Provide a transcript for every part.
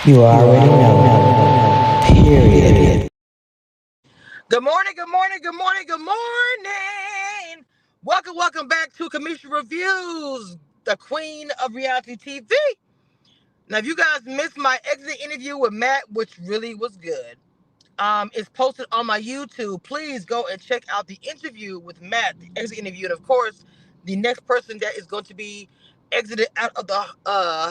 You already know. Period. Good morning, good morning, good morning, good morning. Welcome back to Commission Reviews, the queen of reality TV. Now, if you guys missed my exit interview with Matt, which really was good, it's posted on my YouTube. Please go and check out the interview with Matt, the exit interview. And of course, the next person that is going to be exited out of the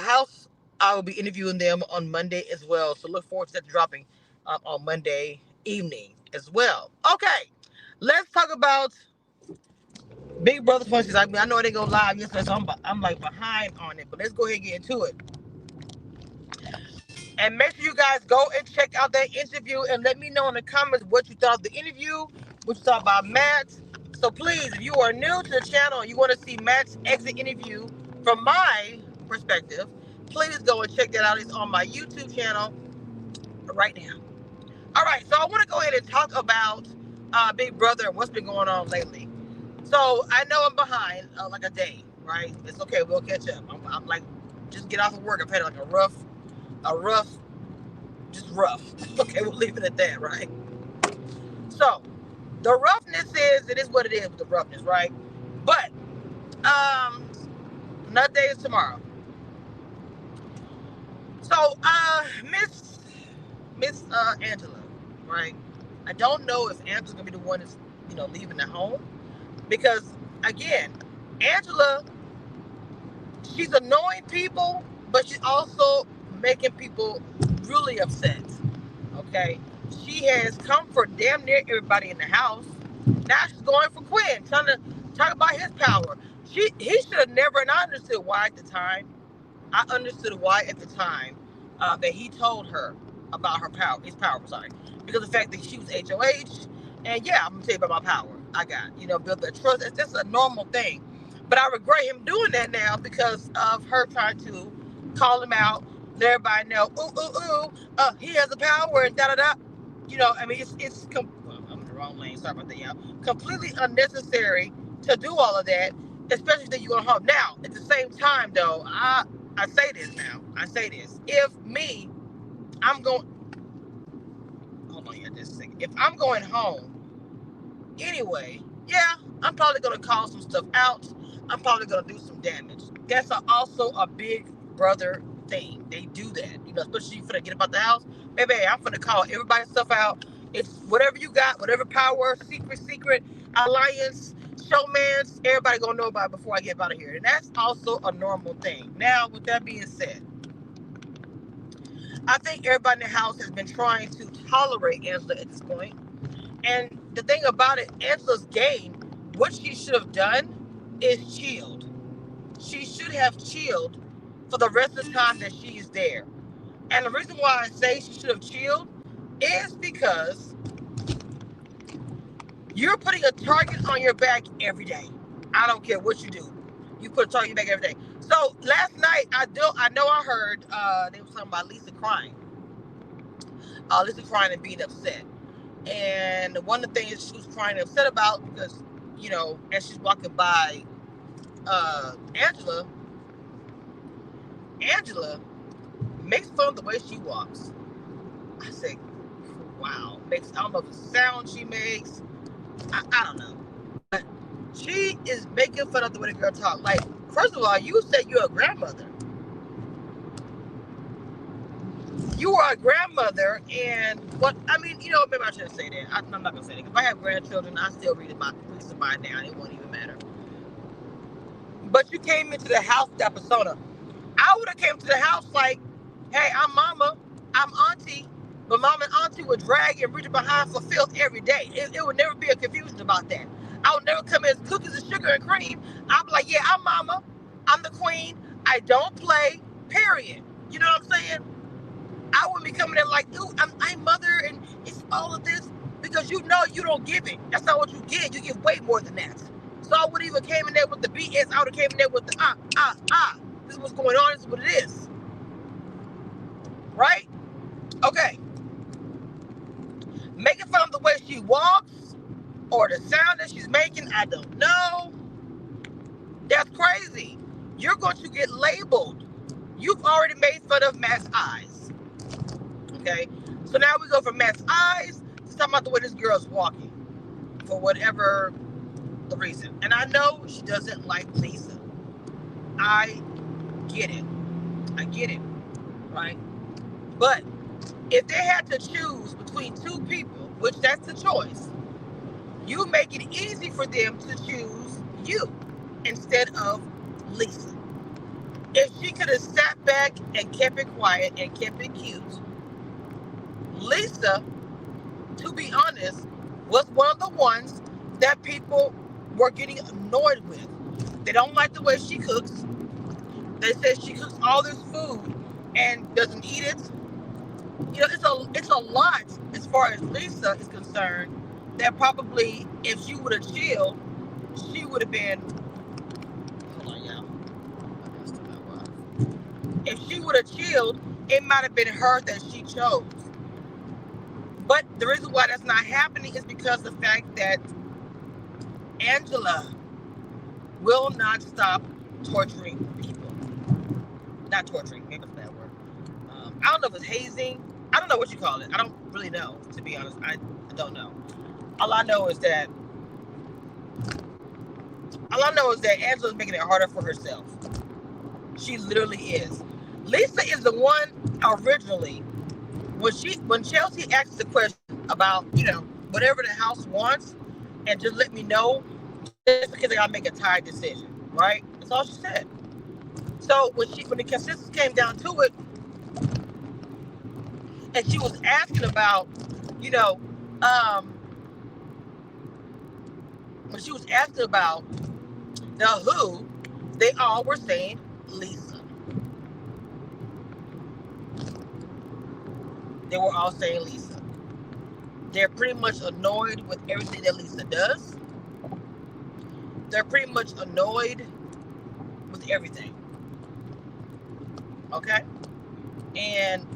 house, I will be interviewing them on Monday as well. So look forward to that dropping on Monday evening as well. Okay, let's talk about Big Brother 26. I mean, I know it didn't go live yesterday, so I'm like behind on it. But let's go ahead and get into it. And make sure you guys go and check out that interview and let me know in the comments what you thought of the interview, what you thought about Matt. So please, if you are new to the channel and you want to see Matt's exit interview from my perspective, please go and check that out. It's on my YouTube channel right now. All right, so I want to go ahead and talk about Big Brother and what's been going on lately. So I know I'm behind like a day, right? It's okay, we'll catch up. I'm like, just get off of work. I've had like a rough, just rough. Okay, we'll leave it at that, right? So the roughness is, it is what it is with the roughness, right? But another day is tomorrow. So Miss Angela, right? I don't know if Angela's gonna be the one that's leaving the home because again, Angela, she's annoying people, but she's also making people really upset. Okay, she has come for damn near everybody in the house. Now she's going for Quinn, trying to talk about his power. He should have never, and I understood why at the time. I understood why at the time that he told her about her power, his power. Sorry, because of the fact that she was HOH, and yeah, I'm gonna tell you about my power. I got build that trust. It's just a normal thing, but I regret him doing that now because of her trying to call him out, let everybody know, he has the power and da da da. I mean, well, I'm in the wrong lane. Sorry about that, y'all. Completely unnecessary to do all of that, especially that you're gonna home. Now, at the same time, though, I say this now. I say this. If me, I'm going. Hold on, yeah, just a second. If I'm going home anyway, yeah, I'm probably gonna call some stuff out. I'm probably gonna do some damage. That's also a big brother thing. They do that, especially if you finna get about the house. Baby, I'm finna call everybody's stuff out. It's whatever you got, whatever power, secret, alliance, showmans, everybody gonna know about it before I get out of here. And that's also a normal thing. Now, with that being said, I think everybody in the house has been trying to tolerate Angela at this point. And the thing about it, Angela's game, what she should have done is chilled. She should have chilled for the rest of the time that she's there. And the reason why I say she should have chilled is because you're putting a target on your back every day. I don't care what you do. You put a target on your back every day. So last night, I heard they were talking about Lisa crying. Lisa crying and being upset. And one of the things she was crying and upset about because, as she's walking by Angela, Angela makes fun of the way she walks. I said, wow. I don't know the sound she makes. I don't know. But she is making fun of the way the girl talks. Like, first of all, you said you're a grandmother. You are a grandmother, and maybe I shouldn't say that. I'm not gonna say that. If I have grandchildren, I still read some mind down. It won't even matter. But you came into the house with that persona. I would have came to the house like, hey, I'm mama, I'm auntie, but mama and auntie would drag and reach behind for filth every day. It would never be a confusion about that. I would never come in as cookies and sugar and cream. I'd be like, yeah, I'm mama, I'm the queen, I don't play, period. You know what I'm saying? I wouldn't be coming in like, ooh, I'm mother and it's all of this because you don't give it. That's not what you get. You give way more than that. So I would even came in there with the BS. I would have came in there with the This is what's going on. This is what it is. Right? Okay. Making fun of the way she walks or the sound that she's making, I don't know. That's crazy. You're going to get labeled. You've already made fun of Matt's eyes. Okay, so now we go from Matt's eyes to talking about the way this girl's walking for whatever the reason. And I know she doesn't like Lisa. I get it. I get it, right? But if they had to choose between two people, which that's the choice, you make it easy for them to choose you instead of Lisa. If she could have sat back and kept it quiet and kept it cute, Lisa, to be honest, was one of the ones that people were getting annoyed with. They don't like the way she cooks. They say she cooks all this food and doesn't eat it. You know, it's a lot as far as Lisa is concerned. That probably, if she would have chilled, she would have been. Hold on, y'all. If she would have chilled, it might have been her that she chose. But the reason why that's not happening is because of the fact that Angela will not stop torturing people. Not torturing, maybe that's a bad word. I don't know if it's hazing. I don't know what you call it. I don't really know, to be honest. I don't know. All I know is that Angela's making it harder for herself. She literally is. Lisa is the one originally when Chelsea asked the question about, whatever the house wants, and just let me know, just because I gotta make a tired decision, right? That's all she said. So when the consensus came down to it, and she was asking about, when she was asking about the who, they all were saying Lisa. They were all saying Lisa. They're pretty much annoyed with everything that Lisa does. They're pretty much annoyed with everything. Okay? And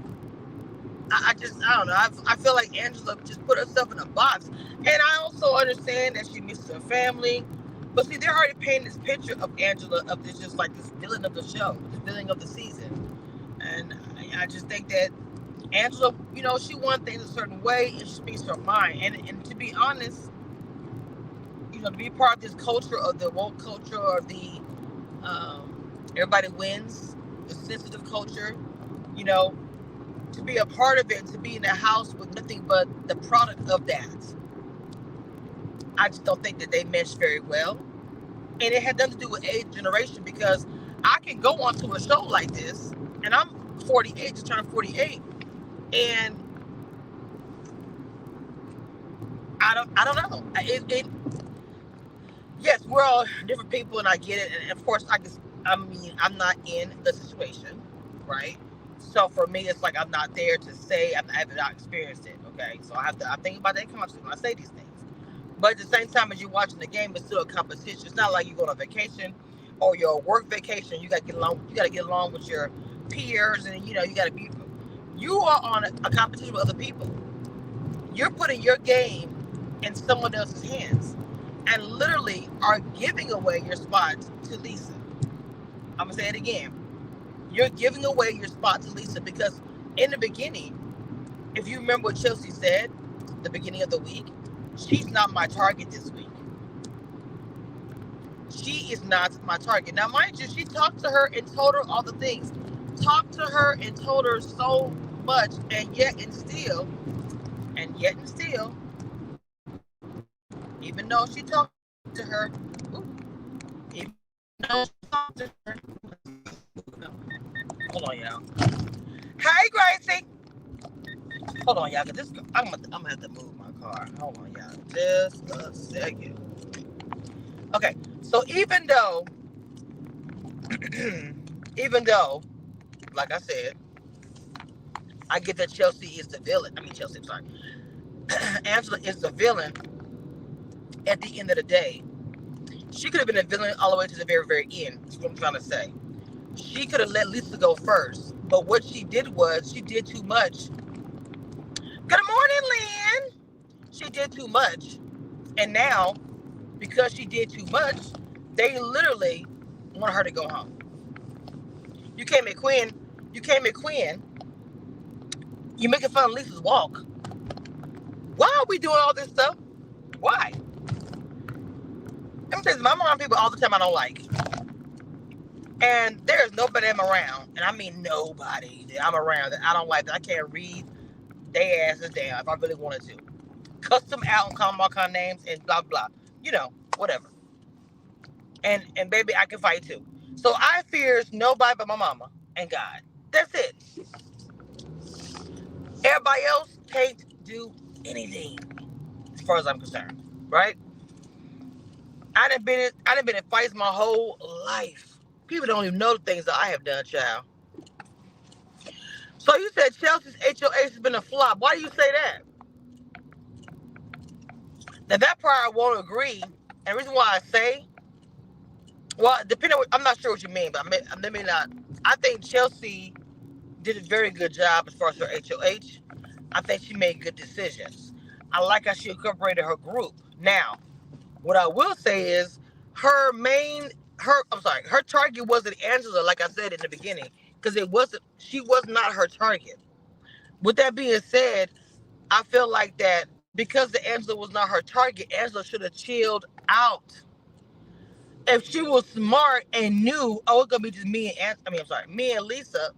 I don't know. I feel like Angela just put herself in a box. And I also understand that she misses her family. But see, they're already painting this picture of Angela, of this just like this villain of the show, this villain of the season. And I just think that Angela, she wants things a certain way and she speaks her mind. And to be honest, to be part of this culture of the woke culture or the everybody wins, the sensitive culture, to be a part of it, to be in a house with nothing but the product of that. I just don't think that they mesh very well. And it had nothing to do with age generation, because I can go onto a show like this, and I'm 48, just turned 48, and I don't know. Yes, we're all different people, and I get it. And of course, I'm not in the situation, right? So for me, it's like I'm not there to say I have not experienced it. Okay, so I think about that consciously when I say these things. But at the same time, as you're watching the game, it's still a competition. It's not like you go on a vacation or your work vacation. You got to get along. You got to get along with your peers, and you got to be. You are on a competition with other people. You're putting your game in someone else's hands, and literally are giving away your spot to Lisa. I'm gonna say it again. You're giving away your spot to Lisa, because in the beginning, if you remember what Chelsea said, the beginning of the week, she's not my target this week. She is not my target. Now, mind you, she talked to her and told her all the things. Talked to her and told her so much, and yet and still, even though she talked to her, even though she talked to her, hold on, y'all. Hey, Gracie. Hold on, y'all. Cause I'm gonna have to move my car. Hold on, y'all. Just a second. Okay. So even though, like I said, I get that Chelsea is the villain. I'm sorry. Angela is the villain. At the end of the day, she could have been a villain all the way to the very, very end. That's what I'm trying to say. She could have let Lisa go first, but what she did was she did too much. Good morning, Lynn. She did too much, and now, because she did too much, they literally want her to go home. You came at Quinn You making fun of Lisa's walk. Why are we doing all this stuff? Why? Let me tell you, I'm around people all the time I don't like. And there's nobody I'm around, and I mean nobody that I'm around that I don't like, that I can't read their asses down if I really wanted to. Cuss them out and call them all kind of names and blah, blah. You know, whatever. And baby, I can fight too. So I fears nobody but my mama and God. That's it. Everybody else can't do anything as far as I'm concerned, right? I done been in fights my whole life. People don't even know the things that I have done, child. So you said Chelsea's HOH has been a flop. Why do you say that? Now that part I won't agree. And the reason why I say, well, depending on, I'm not sure what you mean, but let me not. I think Chelsea did a very good job as far as her HOH. I think she made good decisions. I like how she incorporated her group. Now, what I will say is her target wasn't Angela, like I said in the beginning, because she was not her target. With that being said, I feel like that because the Angela was not her target, Angela should have chilled out. If she was smart and knew, oh, it's gonna be just me and Lisa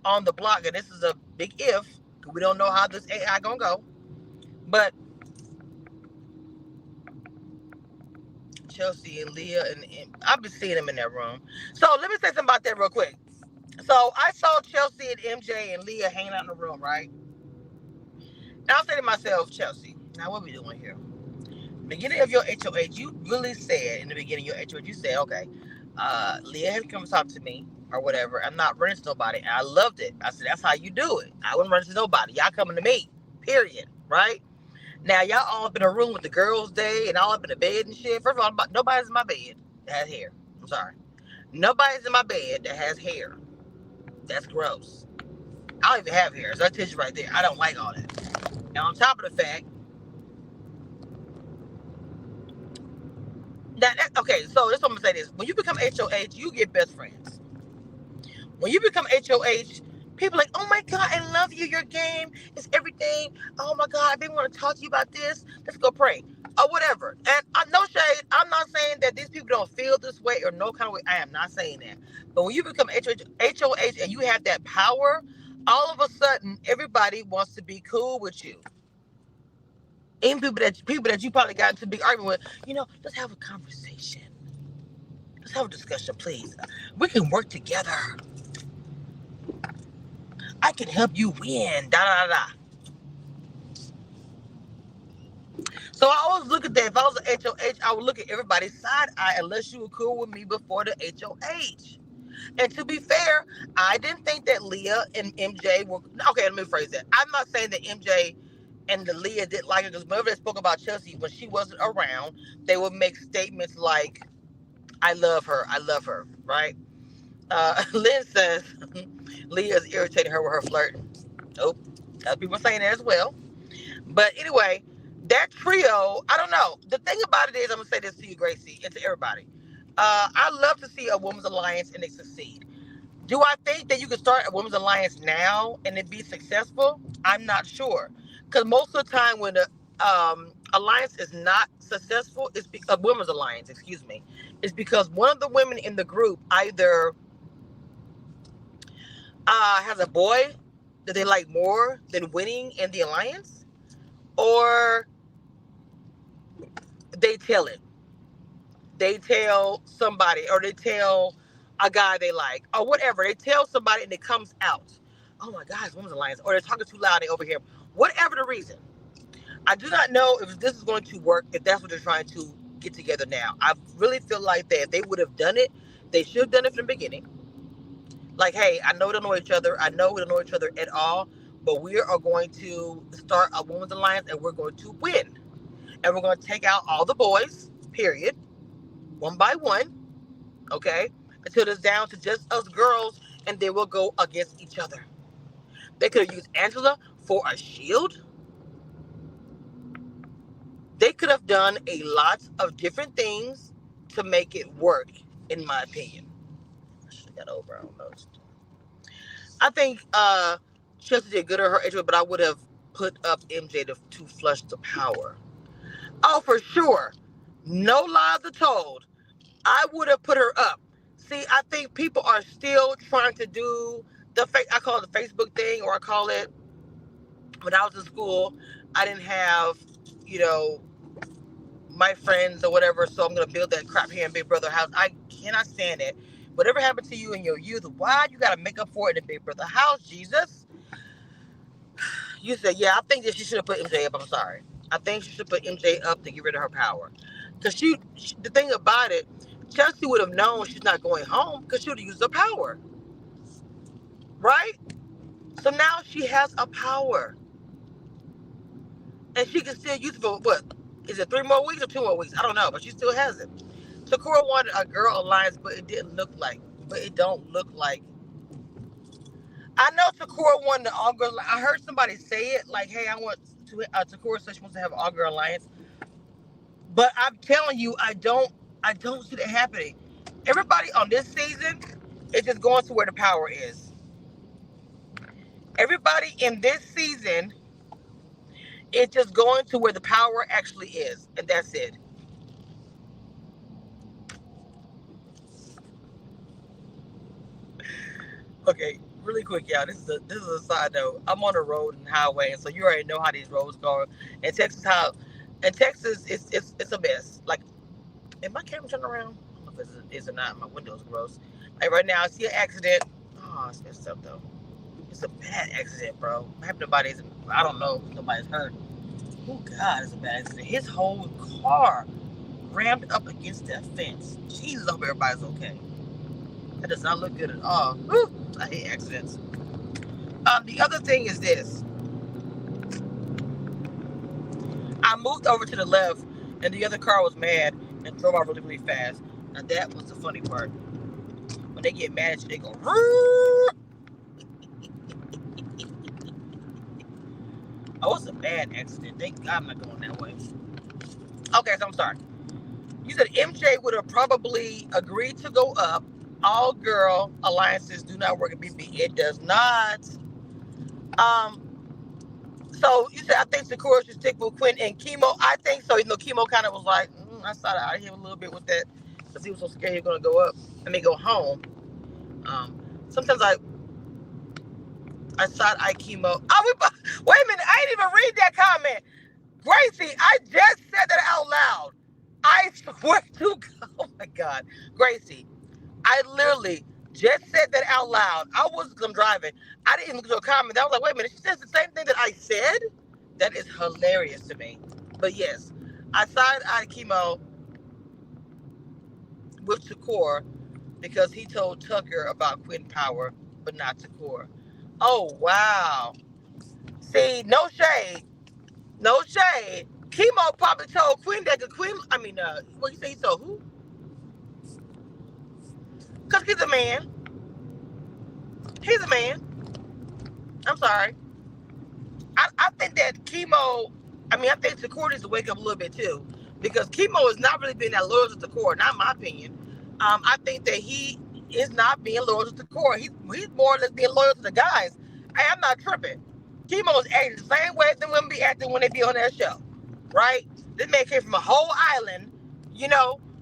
on the block, and this is a big if, because we don't know how this AI gonna go. But Chelsea and Leah, and I've been seeing them in that room. So let me say something about that real quick. So I saw Chelsea and MJ and Leah hanging out in the room, right? And I'll say to myself, Chelsea, now what are we doing here? Beginning of your HOH, you really said in the beginning of your HOH, you said, okay, Leah has come to talk to me or whatever. I'm not running to nobody. And I loved it. I said, that's how you do it. I wouldn't run to nobody. Y'all coming to me, period, right? Now, y'all all up in a room with the girls' day and all up in the bed and shit. First of all, nobody's in my bed that has hair. I'm sorry. Nobody's in my bed that has hair. That's gross. I don't even have hair. So that tells you right there. I don't like all that. And on top of the fact, okay, so this what I'm going to say this. When you become HOH, you get best friends. When you become HOH, people are like, oh my God, I love you. Your game is everything. Oh my God, I didn't want to talk to you about this. Let's go pray. Or whatever. And no shade, I'm not saying that these people don't feel this way or no kind of way. I am not saying that. But when you become HOH and you have that power, all of a sudden, everybody wants to be cool with you. Even people that you probably got into a big argument with, let's have a conversation. Let's have a discussion, please. We can work together. I can help you win. Da da da. So I always look at that. If I was an HOH, I would look at everybody's side eye unless you were cool with me before the HOH. And to be fair, I didn't think that Leah and MJ were... Okay, let me phrase that. I'm not saying that MJ and the Leah didn't like her, because whenever they spoke about Chelsea, when she wasn't around, they would make statements like, I love her, right? Lynn says Leah's irritating her with her flirting. Nope. Other people are saying that as well. But anyway, that trio, I don't know. The thing about it is, I'm going to say this to you, Gracie, and to everybody. I love to see a women's alliance and they succeed. Do I think that you can start a women's alliance now and it be successful? I'm not sure. Because most of the time when the alliance is not successful, it's a women's alliance, excuse me, it's because one of the women in the group either has a boy that they like more than winning in the alliance, or they tell it. They tell somebody, or they tell a guy they like, or whatever. They tell somebody and it comes out. Oh my gosh, women's alliance. Or they're talking too loud, they overhear. Whatever the reason. I do not know if this is going to work, if that's what they're trying to get together now. I really feel like that if they would have done it, they should have done it from the beginning. Like, hey, I know we don't know each other. I know we don't know each other at all, but we are going to start a women's alliance and we're going to win. And we're going to take out all the boys, period, one by one, okay, until it's down to just us girls, and then we'll go against each other. They could have used Angela for a shield. They could have done a lot of different things to make it work, in my opinion. I should have got over almost. I think Chelsea did good at her age, but I would have put up MJ to flush the power. Oh, for sure. No lies are told. I would have put her up. See, I think people are still trying to do I call it the Facebook thing, or I call it, when I was in school, I didn't have, you know, my friends or whatever, so I'm gonna build that crap here in Big Brother house. I cannot stand it. Whatever happened to you in your youth, why you gotta make up for it in Big Brother house, Jesus? You said, yeah, I think that she should have put MJ up. I'm sorry. I think she should put MJ up to get rid of her power. Because the thing about it, Chelsea would have known she's not going home because she would have used her power. Right? So now she has a power. And she can still use it for what? Is it 3 more weeks or 2 more weeks? I don't know, but she still has it. Takura wanted a girl alliance, but it didn't look like. But it don't look like. I know Takura wanted the all girl. I heard somebody say it like, "Hey, I want to." Takura said she wants to have an all girl alliance, but I'm telling you, I don't see that happening. Everybody on this season is just going to where the power is. Everybody in this season is just going to where the power actually is, and that's it. Okay, really quick, y'all. This is a side note. I'm on the road and highway, and so you already know how these roads go. In Texas, it's a mess. Like, is my camera turning around? I don't know if it is or not. My window's gross. Like right now, I see an accident. Oh, it's messed up though. It's a bad accident, bro. I hope nobody's. I don't know if nobody's hurt. Oh God, it's a bad accident. His whole car rammed up against that fence. Jesus, I hope everybody's okay. That does not look good at all. Whew, I hate accidents. The other thing is this. I moved over to the left, and the other car was mad and drove off really, really fast. Now that was the funny part. When they get mad at you, they go. Oh, it's a bad accident. Thank God I'm not going that way. Okay, so I'm sorry. You said MJ would have probably agreed to go up. All girl alliances do not work at BB. It does not. Um, So you said I think Sakura should stick with Quinn and Chemo. I think so. Chemo kind of was like, I started out of here a little bit with that because he was so scared he was gonna go up. Go home. Sometimes I thought I Chemo. Wait a minute, I didn't even read that comment. Gracie, I just said that out loud. I swear to God. Oh my God, Gracie, I literally just said that out loud. I wasn't driving. I didn't look at your comment. I was like, wait a minute, she says the same thing that I said? That is hilarious to me. But yes, I side-eyed Chemo with Shakur because he told Tucker about Quinn Power, but not Shakur. Oh, wow. See, no shade. No shade. Chemo probably told Quinn that what you say he told who? Because he's a man. He's a man. I'm sorry. I think that I think Shakur needs to wake up a little bit too. Because Chemo has not really been that loyal to the core, not in my opinion. I think that he is not being loyal to the core. He's more or less being loyal to the guys. Hey, I'm not tripping. Chemo is acting the same way as them women be acting when they be on that show. Right? This man came from a whole island,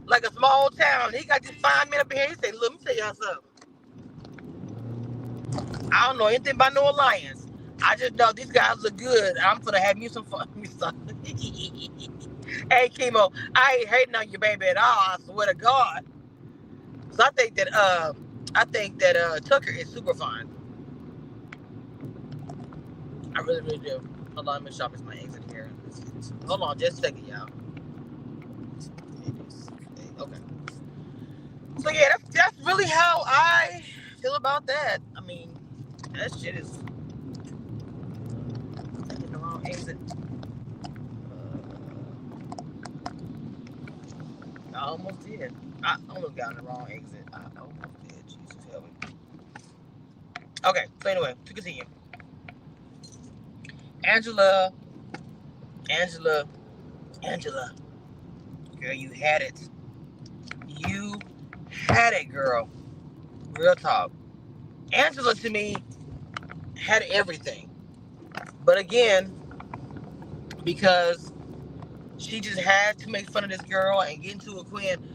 like a small town. He got these fine men up here. He said, look, let me tell y'all something. I don't know anything about no alliance. I just know these guys look good. I'm gonna have you some fun. Hey, Chemo, I ain't hating on you, baby, at all. I swear to God. So I think that Tucker is super fine. I really, really do. Hold on, let me shop is my exit here. Hold on, just a second, y'all. Okay. So yeah, that's really how I feel about that. I mean, that shit is in the wrong exit. I almost did. I almost got in the wrong exit. I almost did. Jesus help me. Okay, so anyway, to continue. Angela. Girl, you had it. You had it, girl. Real talk. Angela, to me, had everything. But again, because she just had to make fun of this girl and get into a Quinn.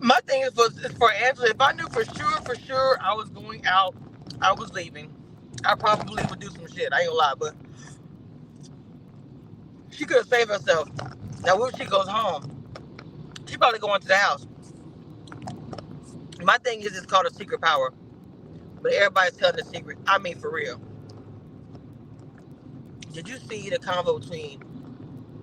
My thing is for Angela, if I knew for sure I was going out, I was leaving, I probably would do some shit. I ain't gonna lie, but she could have saved herself. Now, when she goes home, she probably going to the house. My thing is, it's called a secret power, but everybody's telling the secret. I mean, for real. Did you see the convo between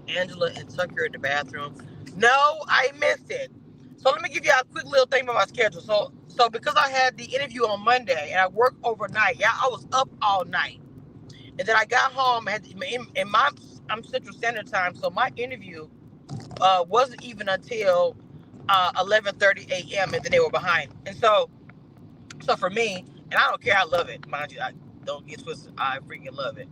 Angela and Tucker in the bathroom? No, I missed it. So let me give you a quick little thing about my schedule. So because I had the interview on Monday and I worked overnight, yeah, I was up all night, and then I got home and I'm Central Standard Time, so my interview wasn't even until 11:30 a.m. and then they were behind, and so for me, and I don't care, I love it, mind you, I don't get twisted, I freaking love it.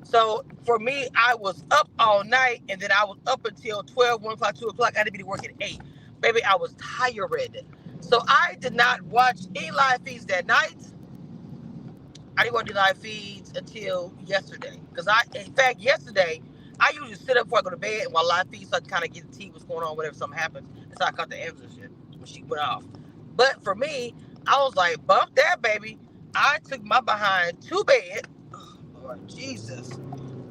So for me, I was up all night, and then I was up until 12, 1 o'clock, 2 o'clock. I had to be to work at 8. Baby, I was tired. So I did not watch any live feeds that night. I didn't watch any live feeds until yesterday. Because in fact, yesterday, I usually sit up before I go to bed and watch live feeds so I can kind of get the tea, what's going on, whatever something happens. That's how I caught the Amazon shit when she went off. But for me, I was like, bump that, baby. I took my behind to bed. Oh, Lord Jesus.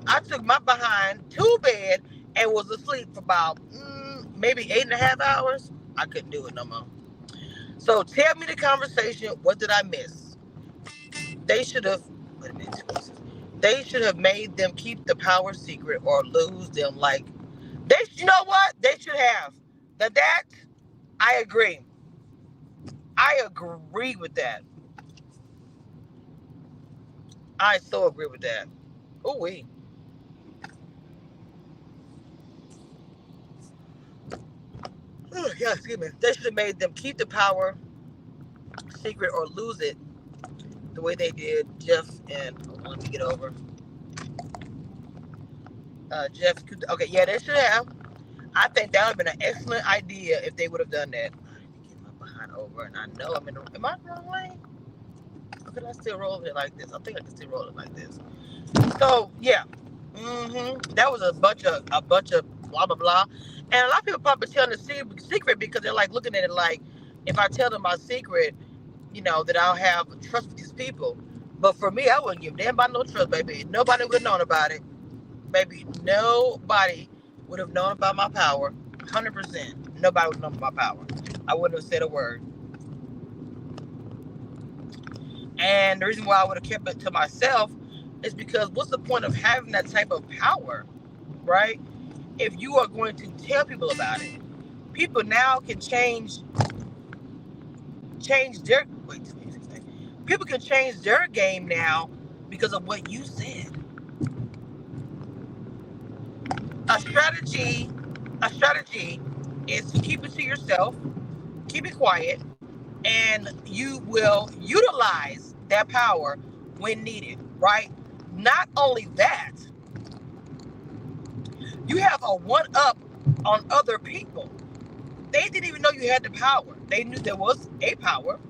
I took my behind to bed and was asleep for about maybe 8.5 hours. I couldn't do it no more. So tell me the conversation. What did I miss? They should have. Wait a minute. They should have made them keep the power secret or lose them. Like they, you know what? They should have. That I agree. I agree with that. I so agree with that. Oh wait. Oh, yeah, excuse me. They should have made them keep the power secret or lose it the way they did Jeff and let me get over Jeff. Okay, yeah, they should have. I think that would have been an excellent idea if they would have done that. I need to get my behind over, and I know I'm in the. Am I in the wrong lane? Or can I still roll it like this? I think I can still roll it like this. So yeah, that was a bunch of blah blah blah, and a lot of people probably telling the secret because they're like looking at it like, if I tell them my secret, that I'll have trust with these people. But for me, I wouldn't give them about no trust, baby. Nobody would have known about it. Baby, nobody would have known about my power. 100%. Nobody would have known about my power. I wouldn't have said a word. And the reason why I would have kept it to myself is because what's the point of having that type of power, right? If you are going to tell people about it. People now can change their people can change their game now because of what you said. A strategy, a strategy is to keep it to yourself, keep it quiet, and you will utilize that power when needed, right? Not only that, you have a one up on other people. They didn't even know you had the power. They knew there was a power,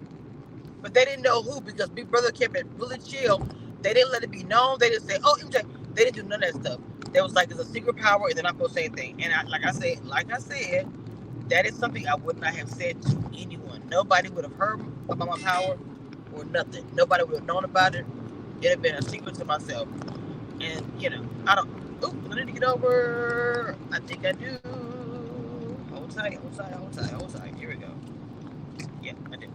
but they didn't know who, because Big Brother kept it really chill. They didn't let it be known. They didn't say, "Oh, MJ." They didn't do none of that stuff. They was like, "It's a secret power," and they're not supposed to say anything. And like I said, that is something I would not have said to anyone. Nobody would have heard about my power or nothing. Nobody would have known about it. It'd have been a secret to myself. And I don't. Oop, I need to get over. I think I do. Hold tight, hold tight, hold tight, hold tight. Here we go. Yeah, I do.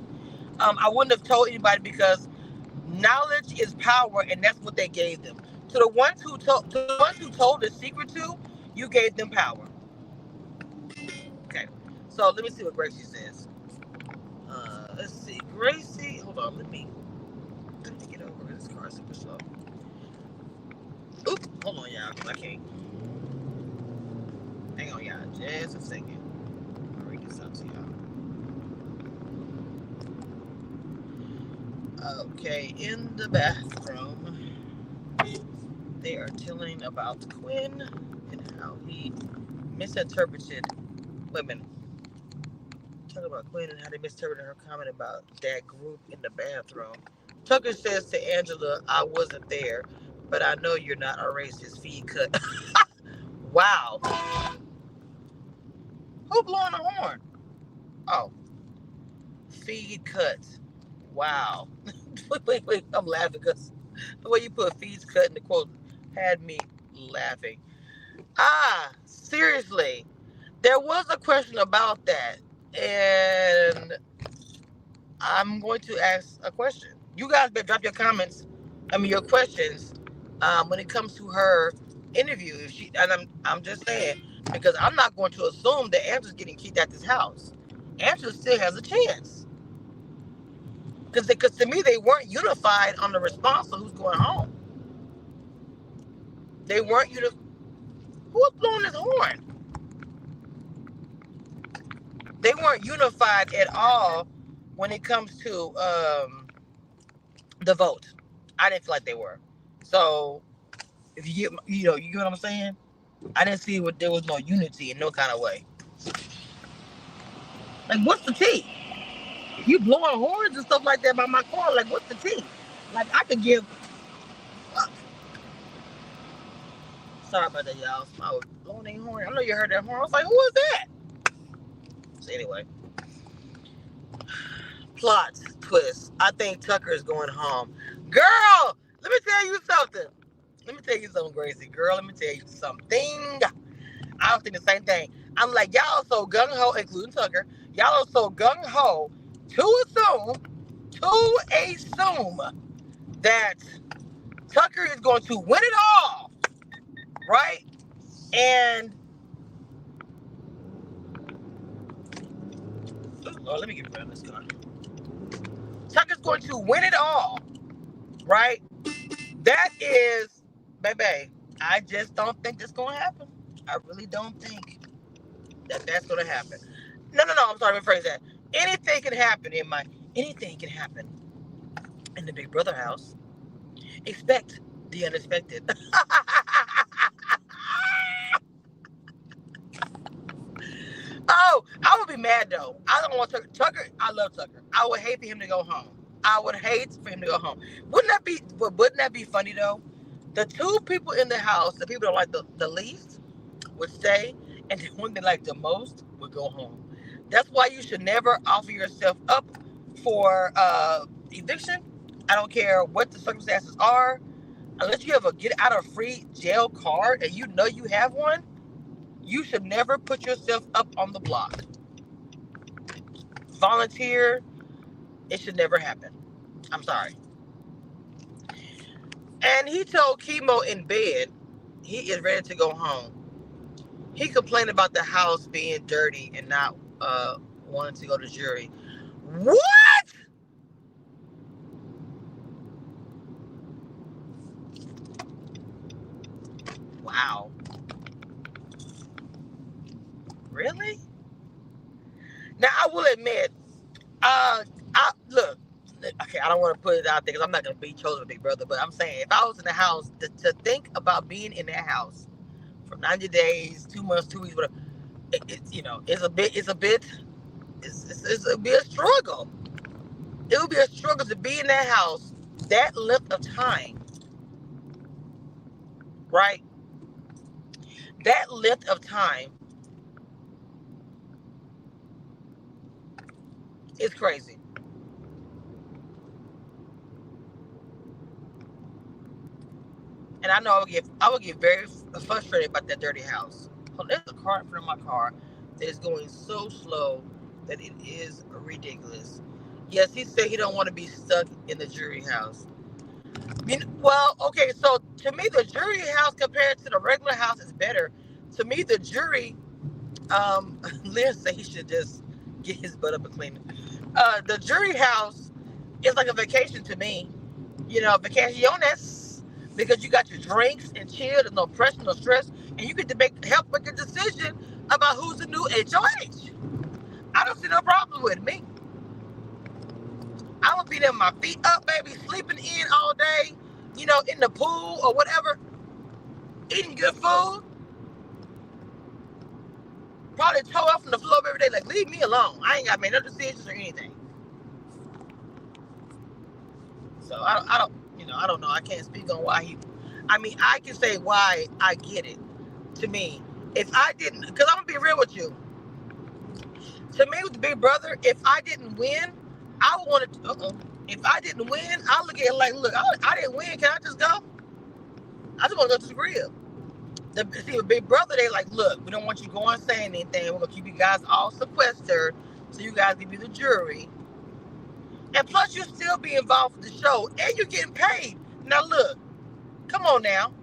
I wouldn't have told anybody because knowledge is power, and that's what they gave them. To the ones who told the secret to, you gave them power. Okay. So let me see what Gracie says. Let's see, Gracie. Hold on, let me get over this car super slow. Oop, hold on, y'all, because I can't. Hang on, y'all, just a second. I'll read this out to y'all. Okay, in the bathroom, they are telling about Quinn and how he misinterpreted women. Talk about Quinn and how they misinterpreted her comment about that group in the bathroom. Tucker says to Angela, I wasn't there, but I know you're not a racist. Feed cut. Wow. Who blowing the horn? Oh, feed cut. Wow. Wait. I'm laughing because the way you put feeds cut in the quote had me laughing. Seriously. There was a question about that. And I'm going to ask a question. You guys better drop your comments. Your questions. When it comes to her interview, if she and I'm just saying because I'm not going to assume that Angela's getting kicked out this house. Angela still has a chance because to me they weren't unified on the response of who's going home. They weren't unified. Who's blowing his horn? They weren't unified at all when it comes to the vote. I didn't feel like they were. So if you get what I'm saying. I didn't see what there was no unity in no kind of way. Like, what's the tea? You blowing horns and stuff like that by my car. Like, what's the tea? Like, I could give. Sorry about that, y'all. I was blowing a horn. I know you heard that horn. I was like, who was that? So anyway, plot twist. I think Tucker is going home. Girl, let me tell you something. Let me tell you something, Gracie. Girl, let me tell you something. I was thinking the same thing. I'm like, y'all so gung ho, including Tucker. Y'all are so gung ho to assume that Tucker is going to win it all, right? And let me get rid of this gun. Tucker's going to win it all, right? That is, baby. I just don't think that's going to happen. I really don't think that that's going to happen. No. I'm sorry, rephrase that. Anything can happen anything can happen in the Big Brother house. Expect the unexpected. Oh, I would be mad though. I don't want Tucker. I love Tucker. I would hate for him to go home. I would hate for him to go home. Wouldn't that be funny though? The two people in the house, the people that like the least, would stay, and the one they like the most would go home. That's why you should never offer yourself up for eviction. I don't care what the circumstances are, unless you have a get out of free jail card and you know you have one. You should never put yourself up on the block. Volunteer, it should never happen. I'm sorry. And he told Chemo in bed he is ready to go home. He complained about the house being dirty and not wanting to go to jury. What? Wow. Really? Now I will admit, look. Okay, I don't want to put it out there because I'm not going to be chosen Big Brother, but I'm saying if I was in the house, to think about being in that house for 90 days, 2 months, 2 weeks, whatever, it's a bit a struggle. It would be a struggle to be in that house that length of time, right? That length of time is crazy. And I know I would get very frustrated about that dirty house. There's a car in front of my car that is going so slow that it is ridiculous. Yes, he said he don't want to be stuck in the jury house. Well, okay, so to me the jury house compared to the regular house is better. To me the jury, Lynn said he should just get his butt up and clean it. The jury house is like a vacation to me. Vacaciones, because you got your drinks and chill, there's no pressure, no stress, and you get to help make a decision about who's the new HOH. I don't see no problem with me. I would be there with my feet up, baby, sleeping in all day, in the pool or whatever, eating good food. Probably toe up from the floor every day, like, leave me alone. I ain't got to make no decisions or anything. So I don't, I don't know. I can't speak on why he. I mean, I can say why I get it. To me, if I didn't, because I'm gonna be real with you. To me, with the Big Brother, if I didn't win, I would want to. If I didn't win, I look at it like, look, I didn't win. Can I just go? I just want to go to the crib. See, with Big Brother, they like, look, we don't want you going saying anything. We're gonna keep you guys all sequestered, so you guys can be the jury. And plus, you still be involved with the show, and you're getting paid. Now, look, come on now,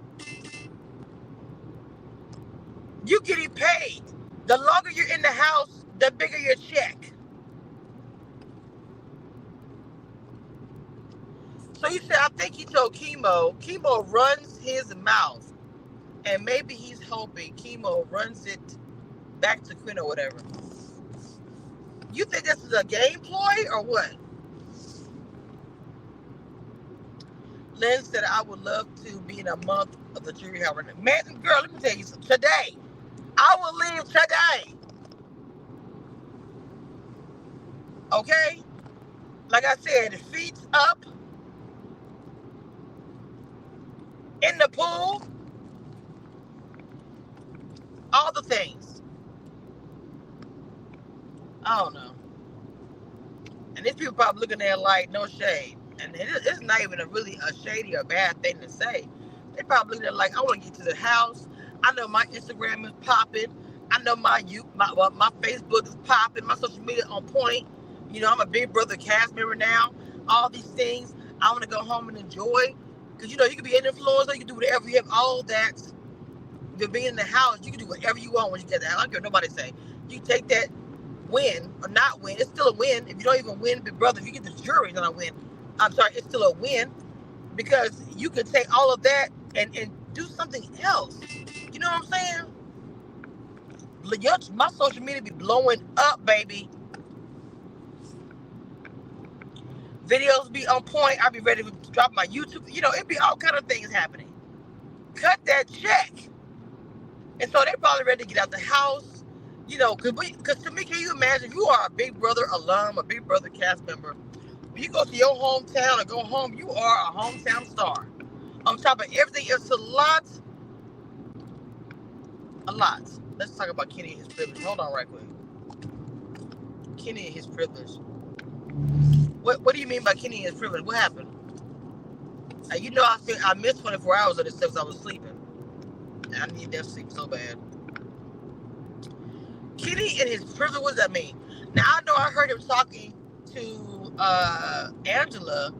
you getting paid. The longer you're in the house, the bigger your check. So you said, I think he told Chemo runs his mouth, and maybe he's hoping Chemo runs it back to Quinn or whatever. You think this is a game ploy or what? Lynn said, I would love to be in a month of the jury hour. Man, girl, let me tell you something. Today, I will leave today. Okay? Like I said, feet up, in the pool, all the things. I don't know. And these people probably looking at it like no shade. And it's not even a shady or bad thing to say. They probably looking at it like, I want to get to the house. I know my Instagram is popping. I know my Facebook is popping. My social media on point. I'm a Big Brother cast member now. All these things. I want to go home and enjoy. Because, you can be an influencer. You can do whatever. You have all that. You're being in the house. You can do whatever you want when you get there. I don't care what nobody say. You take that win or not win. It's still a win. If you don't even win Big Brother, if you get the jury, it's not a win. I'm sorry, it's still a win. Because you can take all of that and do something else. You know what I'm saying? My social media be blowing up, baby. Videos be on point. I'll be ready to drop my YouTube. It'd be all kind of things happening. Cut that check. And so they're probably ready to get out the house. Because to me, can you imagine if you are a Big Brother alum, a Big Brother cast member, when you go to your hometown or go home, you are a hometown star. On top of everything, it's a lot. Let's talk about Kenny and his privilege. Hold on right quick. Kenny and his privilege. What do you mean by Kenny and his privilege? What happened? I missed 24 hours of this stuff because I was sleeping. And I need that sleep so bad. Kenny and his privilege, what does that mean? Now, I know I heard him talking to Angela,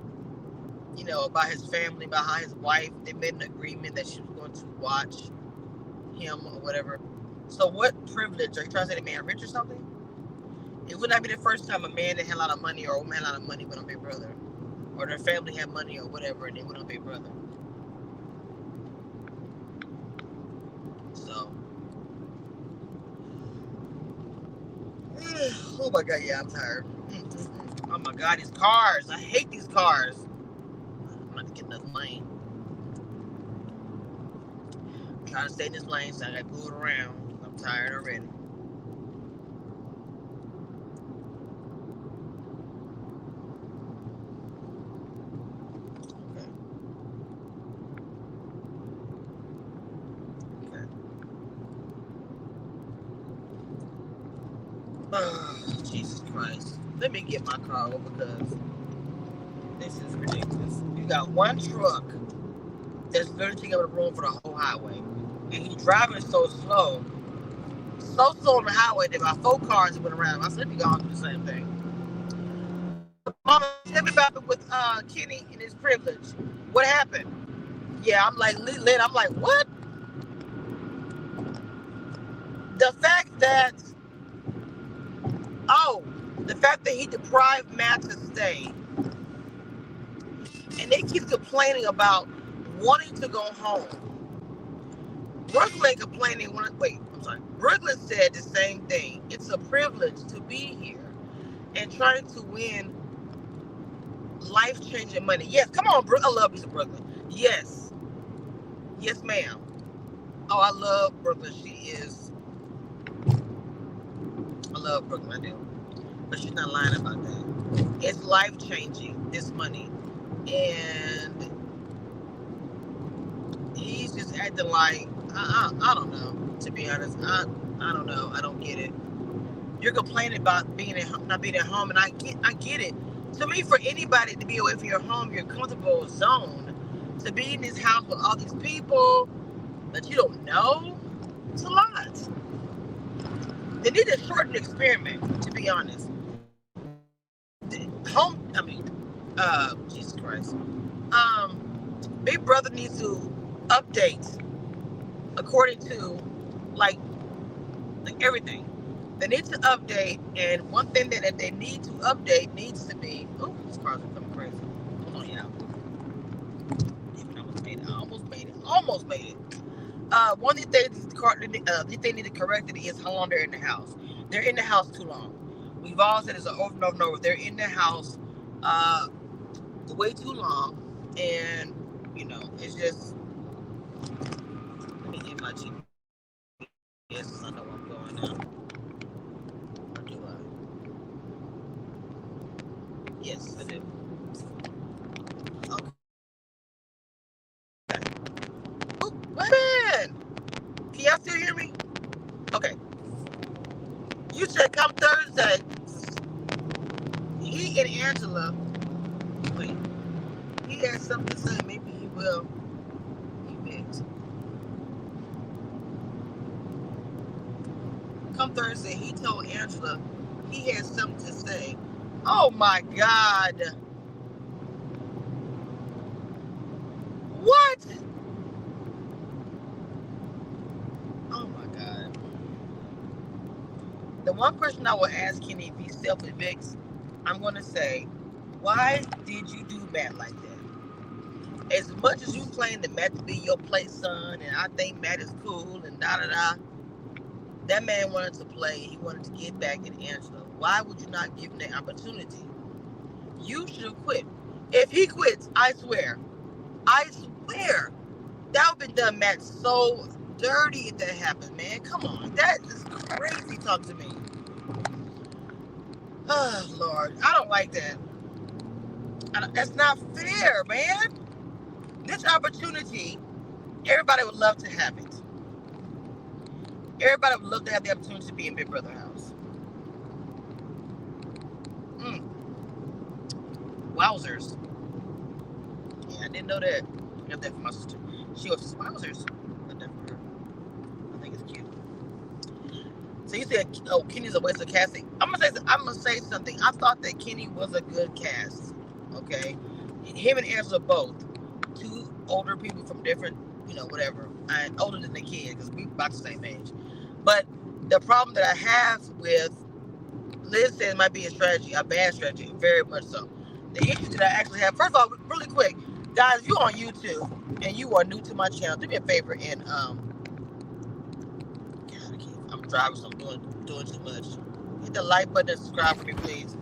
about his family, about how his wife, they made an agreement that she was going to watch him or whatever. So what privilege? Are you trying to say the man rich or something? It would not be the first time a man that had a lot of money or a woman had a lot of money went on Big Brother. Or their family had money or whatever and they went on Big Brother. So. Oh my God, yeah, I'm tired. Oh my God, these cars. I hate these cars. I'm not getting this lane. I'm trying to stay in this lane so I gotta move it around. I'm tired already. Oh, Jesus Christ. Let me get my car over because this is ridiculous. You got one truck that's literally taking up the room for the whole highway. And he's driving so slow. So slow on the highway that about 4 cars went around. I said, let me go on do the same thing. Mama, tell me about it with Kenny and his privilege. What happened? Yeah, I'm like, Lynn, I'm like, what? The fact that he deprived Matt to stay, and they keep complaining about wanting to go home. Brooklyn Brooklyn said the same thing. It's a privilege to be here and trying to win life-changing money. Yes, come on, I love you, Brooklyn. Yes, ma'am. Oh, I love Brooklyn. I love Brooklyn, I do. But she's not lying about that. It's life-changing, this money. and he's just acting like I don't know. To be honest, I don't know. I don't get it. You're complaining about not being at home, and I get it. To me, for anybody to be away from your home, your comfortable zone, to be in this house with all these people that you don't know, it's a lot. They need to shorten the experiment. To be honest, Jesus Christ. Big Brother needs to update according to like everything. They need to update, and one thing that they need to update needs to be. Oh, this car's becoming crazy. Hold on, y'all. Even almost made it. Almost made it. One of the things they need to correct it is how long they're in the house. They're in the house too long. We've all said this over and over and over. They're in the house way too long, and it's just. Let me get my GPS. I know where I'm going now. Or do I? Yes, I do. Okay. Oh, man! Can y'all still hear me? Okay. You said come Thursday. He and Angela. Wait. He has something to say. Maybe he will. He mixed. Come Thursday, he told Angela he had something to say. Oh my God. What? Oh my God. The one question I will ask Kenny if he self-evicts, I'm going to say, why did you do Matt like that? As much as you claim that Matt to be your play son, and I think Matt is cool, and da-da-da, that man wanted to play. He wanted to get back at Angela. Why would you not give him the opportunity? You should have quit. If he quits, I swear, that would have been done Matt so dirty if that happened, man. Come on. That is crazy talk to me. Oh, Lord. I don't like that. That's not fair, man. This opportunity, everybody would love to have it. Everybody would love to have the opportunity to be in Big Brother house. Wowzers. Yeah, I didn't know that. I got that from my sister. She goes, wowzers. I got that from her. I think it's cute. So you said, oh, Kenny's a waste of casting. I'm gonna say something. I thought that Kenny was a good cast. Okay, him and Angela both, two older people from different, whatever, and older than the kid because we about the same age. But the problem that I have with Liz said it might be a bad strategy, very much so. The issue that I actually have, first of all, really quick, guys, if you're on YouTube and you are new to my channel, do me a favor and I'm driving, so I'm doing too much. Hit the like button and subscribe for me, please.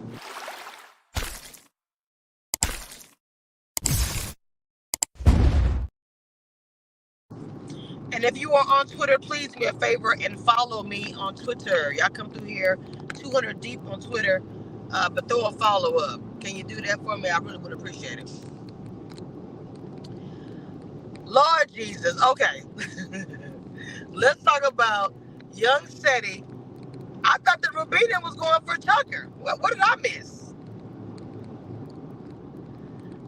And if you are on Twitter, please do me a favor and follow me on Twitter. Y'all come through here, 200 deep on Twitter, but throw a follow up. Can you do that for me? I really would appreciate it. Lord Jesus. Okay. Let's talk about young Seti. I thought that Rubina was going for Tucker. What did I miss?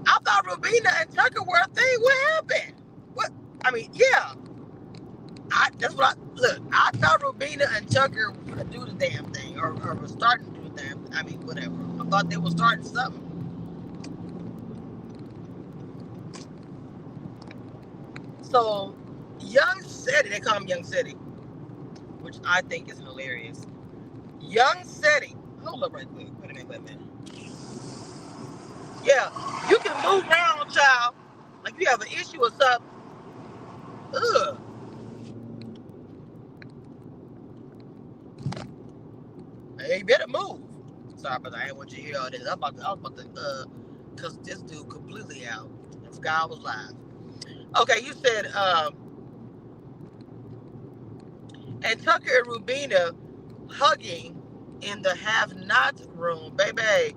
I thought Rubina and Tucker were a thing. What happened? What? I mean, yeah. Look, I thought Rubina and Tucker were going to do the damn thing or were starting to do the damn thing. I mean, whatever. I thought they were starting something. So, young Seti, they call him Young Seti, which I think is hilarious. Young Seti. Hold up right quick. Wait a minute. Yeah, you can move around, child. Like you have an issue or something. Ugh. Hey, you better move. Sorry, but I ain't want you to hear all this. I was about to cuss this dude completely out. I forgot I was live. Okay, you said, and Tucker and Rubina hugging in the have-not room. Baby,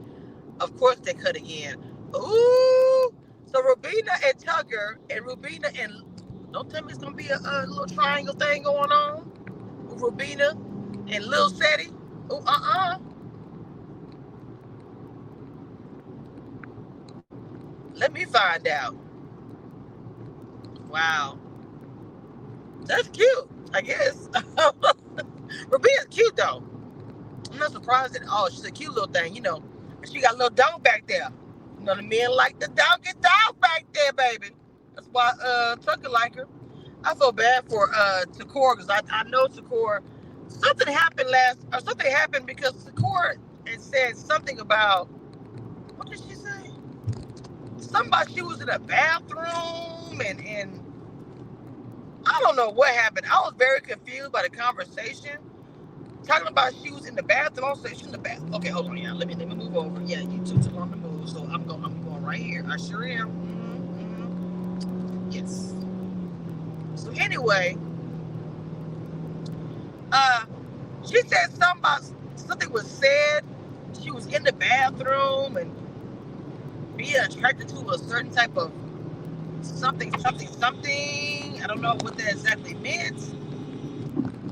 of course they cut again. Ooh, So Rubina and Tucker and Rubina and don't tell me it's gonna be a little triangle thing going on with Rubina and Lil Seti. Oh, Let me find out. Wow, that's cute. I guess. Rubina's cute though. I'm not surprised at all. She's a cute little thing, you know. And she got a little dog back there. You know, the men like the dog back there, baby. That's why Tucker like her. I feel bad for Takor because I know Takor. Something happened because Takor had said something about what did she say? Somebody she was in a bathroom and I don't know what happened. I was very confused by the conversation. Talking about she was in the bathroom. I was saying she's in the bathroom. Okay, hold on, yeah. Let me move over. Yeah, you two took on the move, so I'm going right here. I sure am. Yes. So anyway, uh, she said something was said. She was in the bathroom and being attracted to a certain type of something. I don't know what that exactly meant.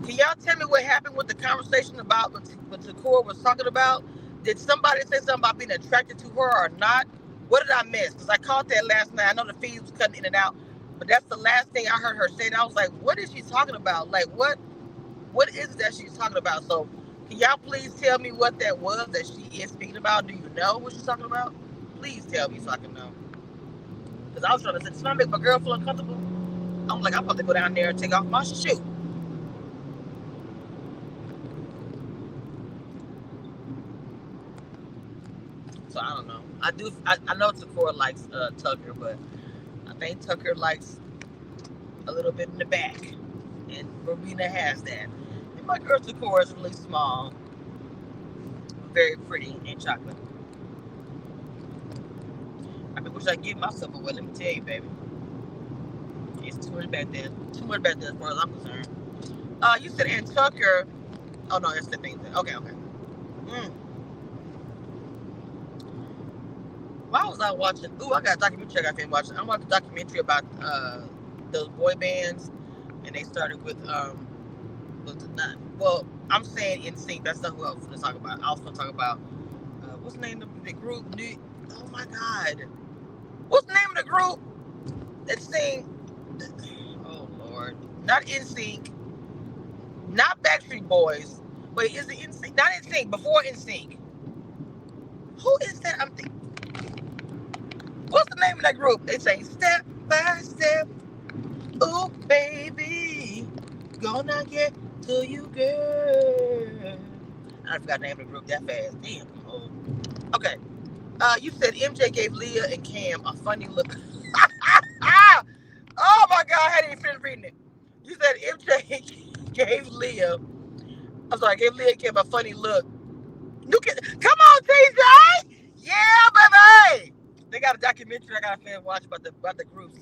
Can y'all tell me what happened with the conversation about what Takor was talking about? Did somebody say something about being attracted to her or not? What did I miss? Because I caught that last night. I know the feed was cutting in and out, but that's the last thing I heard her say. And I was like, what is she talking about? Like, what is it that she's talking about? So, can y'all please tell me what that was that she is speaking about? Do you know what she's talking about? Please tell me so I can know. Because I was trying to say, does not make my girl feel uncomfortable? I'm like, I'm about to go down there and take off my shoe. So I don't know. I know Takora likes Tucker, but I think Tucker likes a little bit in the back, and Rowena has that. And my girl Takora is really small, very pretty, and chocolate. I mean, wish I give myself away. Let me tell you, baby, it's too much back there. Too much back there as far as I'm concerned. You said and Tucker. Oh no, that's the thing. Okay. Mm. Why was I watching? Ooh, I got a documentary I got to watching. I watched a documentary about those boy bands, and they started with was it not? Well, I'm saying NSYNC. That's not who I was going to talk about. I was going to talk about what's the name of the group? Oh my God, what's the name of the group that sing? Oh Lord, not NSYNC, not Backstreet Boys. Wait, is it NSYNC? Not NSYNC. Before NSYNC. Who is that? I'm thinking. What's the name of that group? They say step by step. Ooh, baby, gonna get to you, girl. I forgot the name of the group that fast. Damn. Oh. Okay. You said MJ gave Leah and Cam a funny look. Oh my God, I hadn't even finished reading it. You said MJ gave Leah. I'm sorry, gave Leah and Cam a funny look. Come on, TJ. Yeah, baby. They got a documentary I gotta finish watch about the groups.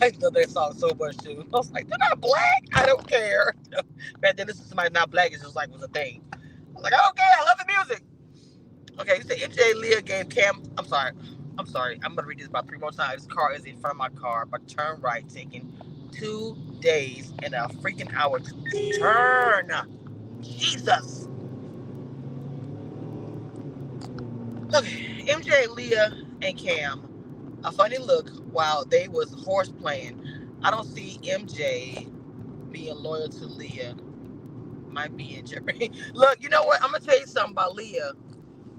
I love that song so much too. I was like, they're not black. I don't care. Back then, this is somebody not black. It's just like was a thing. I was like, I don't care. I love the music. Okay, you said MJ Leah gave Cam. I'm sorry. I'm gonna read this about 3 more times. This car is in front of my car, but turn right, taking 2 days and a freaking hour to turn. Jesus. Okay, MJ, Leah, and Cam. A funny look while they was horse playing. I don't see MJ being loyal to Leah. Might be in jeopardy. Look, you know what? I'm gonna tell you something about Leah.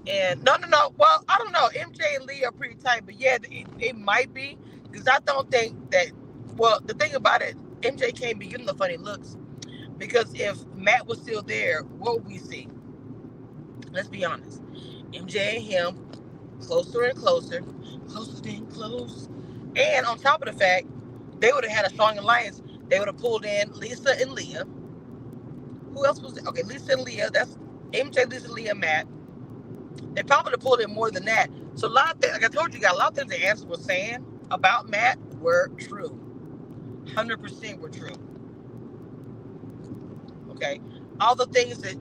And no. Well, I don't know. MJ and Leah are pretty tight, but yeah, it might be because I don't think that. Well, the thing about it, MJ can't be giving the funny looks because if Matt was still there, what would we see? Let's be honest. MJ and him closer and closer than close. And on top of the fact, they would have had a strong alliance. They would have pulled in Lisa and Leah. Who else was there? Okay, Lisa and Leah. That's MJ, Lisa, Leah, Matt. They probably would have pulled in more than that. So a lot of things, like I told you guys, a lot of things the answer was saying about Matt were true. 100% were true. Okay, all the things that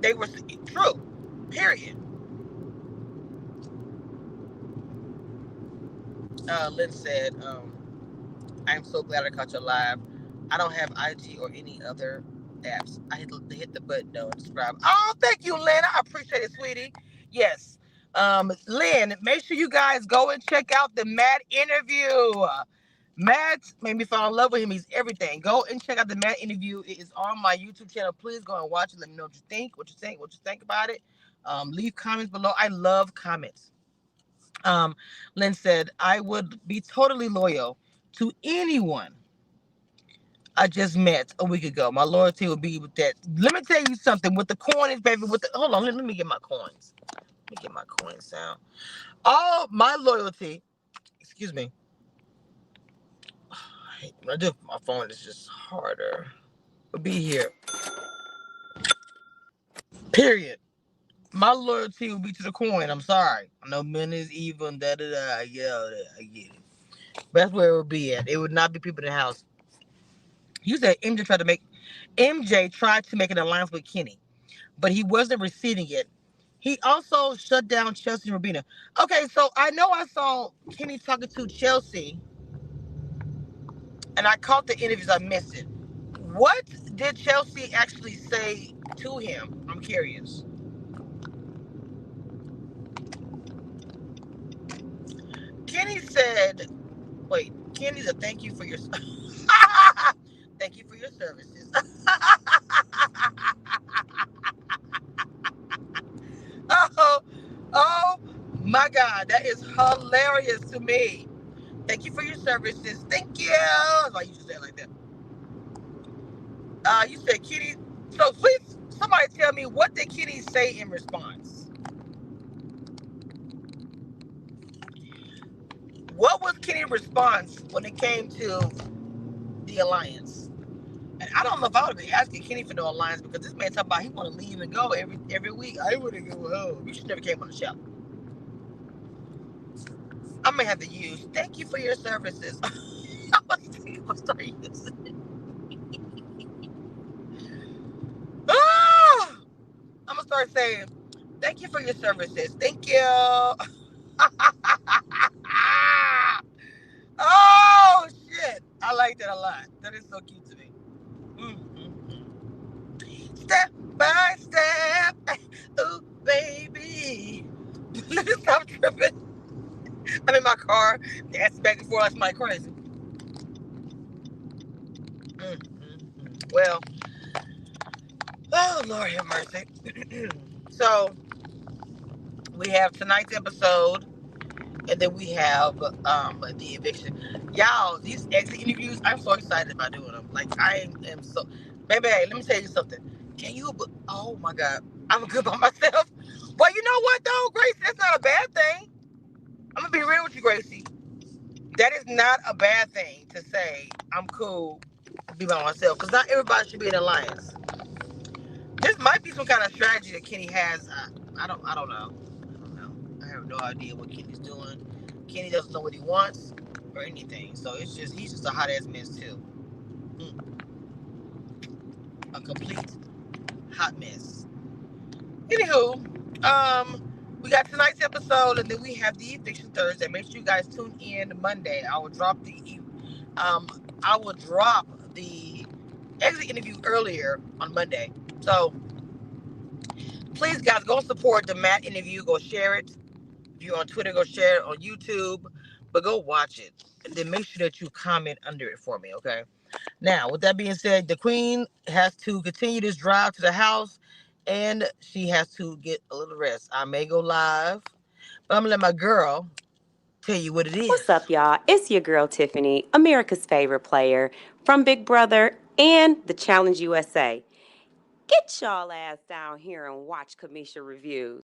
they were true. Period. Lynn said, I'm so glad I caught your live. I don't have IG or any other apps. I hit the button though and subscribe. Oh, thank you, Lynn. I appreciate it, sweetie. Yes. Lynn, make sure you guys go and check out the Matt interview. Matt made me fall in love with him. He's everything. Go and check out the Matt interview. It is on my YouTube channel. Please go and watch it. Let me know what you think, what you think about it. Leave comments below. I love comments. Lynn said, I would be totally loyal to anyone I just met a week ago. My loyalty would be with that. Let me tell you something. With the coins, baby, hold on, let me get my coins. Let me get my coin sound. All my loyalty, excuse me. When I do it with my phone, it's just harder. Will be here. Period. My loyalty will be to the coin. I'm sorry. I know men is evil and da. Yeah, I get it. But that's where it would be at. It would not be people in the house. You said MJ tried to make an alliance with Kenny, but he wasn't receiving it. He also shut down Chelsea and Rubina. Okay, so I know I saw Kenny talking to Chelsea, and I caught the interviews. I missed it. What did Chelsea actually say to him? I'm curious. Kenny said, "Wait, Kenny said thank you for your thank you for your services." oh, oh my God, that is hilarious to me. Thank you for your services. Thank you. Why you just say it like that? You said Kenny. So please, somebody tell me, what did Kenny say in response? What was Kenny's response when it came to the alliance? And I don't know if I would be asking Kenny for no alliance, because this man talking about he want to leave and go every week. I want to go home. You should never came on the show. I may have to use thank you for your services. I'm gonna start using it. Ah! I'm gonna start saying thank you for your services. Thank you. Oh shit! I like that a lot. That is so cute to me. Mm-hmm. Step by step, ooh baby. Let me stop tripping. I'm in my car, dancing back and forth like crazy. Well, oh Lord have mercy. So we have tonight's episode, and then we have the eviction. Y'all, these exit interviews, I'm so excited about doing them. Like I am so, baby. Let me tell you something. Can you? Oh my God, I'm good by myself. Well, you know what though, Gracie, that's not a bad thing. I'm gonna be real with you, Gracie. That is not a bad thing to say. I'm cool, be by myself, because not everybody should be in an alliance. This might be some kind of strategy that Kenny has. I don't know. I don't know. I have no idea what Kenny's doing. Kenny doesn't know what he wants or anything. So it's just, he's just a hot ass mess too. A complete hot mess. Anywho, we got tonight's episode, and then we have the eviction Thursday. Make sure you guys tune in Monday. I will drop the exit interview earlier on Monday. So please, guys, go support the Matt interview. Go share it. If you're on Twitter, go share it on YouTube. But go watch it. And then make sure that you comment under it for me, okay? Now, with that being said, the Queen has to continue this drive to the house, and she has to get a little rest. I may go live, but I'm going to let my girl tell you what it is. What's up, y'all? It's your girl, Tiffany, America's favorite player from Big Brother and the Challenge USA. Get y'all ass down here and watch Kamisha reviews.